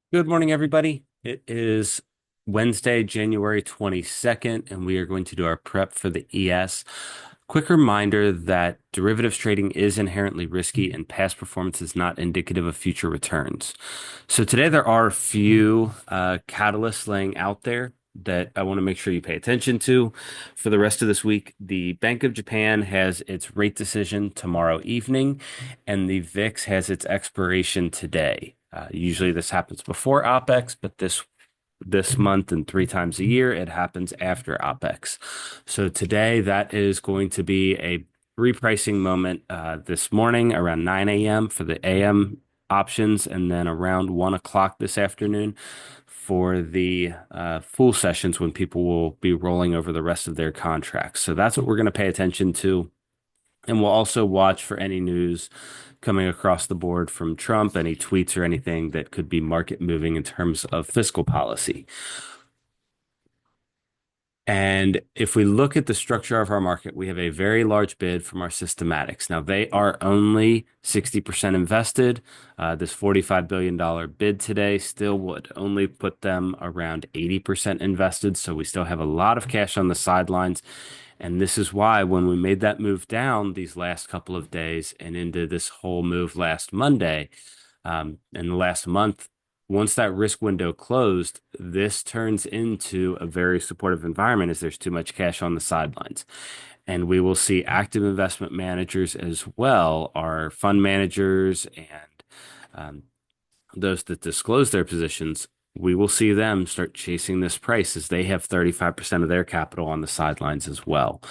Good morning, everybody. It is Wednesday, January 22nd, and we are going to do our prep for the ES. Quick reminder that derivatives trading is inherently risky and past performance is not indicative of future returns. So today there are a few catalysts laying out there that I want to make sure you pay attention to for the rest of this week. The Bank of Japan has its rate decision tomorrow evening, and the VIX has its expiration today. Usually this happens before OPEX, but this month and three times a year, it happens after OPEX. So today that is going to be a repricing moment this morning around 9 a.m. for the AM options, and then around 1 o'clock this afternoon for the full sessions when people will be rolling over the rest of their contracts. So that's what we're going to pay attention to. And we'll also watch for any news coming across the board from Trump, any tweets or anything that could be market moving in terms of fiscal policy. And if we look at the structure of our market, we have a very large bid from our systematics. Now, they are only 60% invested. This $45 billion bid today still would only put them around 80% invested. So we still have a lot of cash on the sidelines. And this is why when we made that move down these last couple of days and into this whole move last Monday, in the last month, once that risk window closed, this turns into a very supportive environment as there's too much cash on the sidelines. And we will see active investment managers as well, our fund managers and um, those that disclose their positions. We will see them start chasing this price as they have 35% of their capital on the sidelines as well.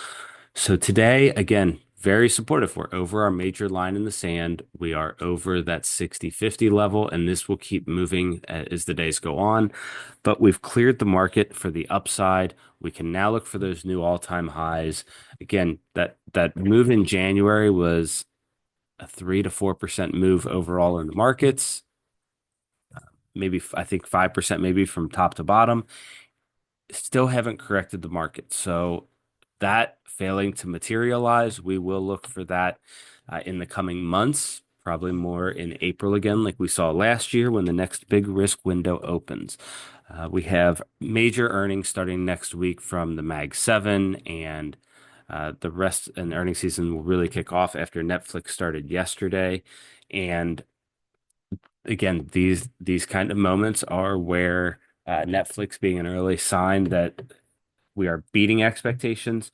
So today, again, very supportive. We're over our major line in the sand. We are over that 60-50 level, and this will keep moving as the days go on. But we've cleared the market for the upside. We can now look for those new all-time highs. Again, that move in January was a 3 to 4% move overall in the markets. Maybe I think 5% maybe from top to bottom. Still haven't corrected the market. So that failing to materialize, we will look for that in the coming months, probably more in April again, like we saw last year when the next big risk window opens. We have major earnings starting next week from the Mag 7, and the rest and earnings season will really kick off after Netflix started yesterday. And again, these kind of moments are where Netflix being an early sign that we are beating expectations.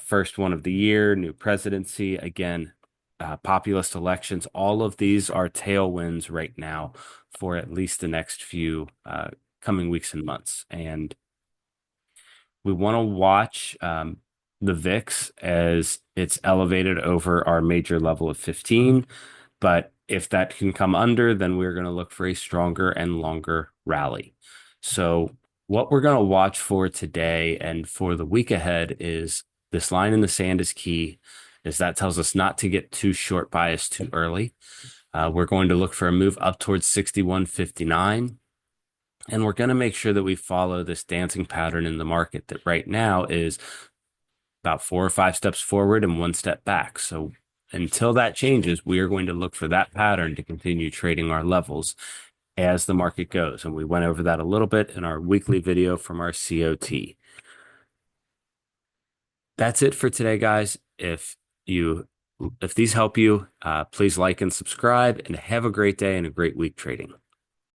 First one of the year, new presidency, again, populist elections. All of these are tailwinds right now for at least the next few coming weeks and months. And we want to watch the VIX as it's elevated over our major level of 15. But if that can come under, then we're going to look for a stronger and longer rally. So what we're going to watch for today and for the week ahead is this line in the sand is key, as that tells us not to get too short biased too early. We're going to look for a move up towards 61.59. And we're going to make sure that we follow this dancing pattern in the market that right now is about 4 or 5 steps forward and 1 step back. So until that changes, we are going to look for that pattern to continue trading our levels as the market goes. And we went over that a little bit in our weekly video from our COT. That's it for today, guys. If these help you, please like and subscribe and have a great day and a great week trading.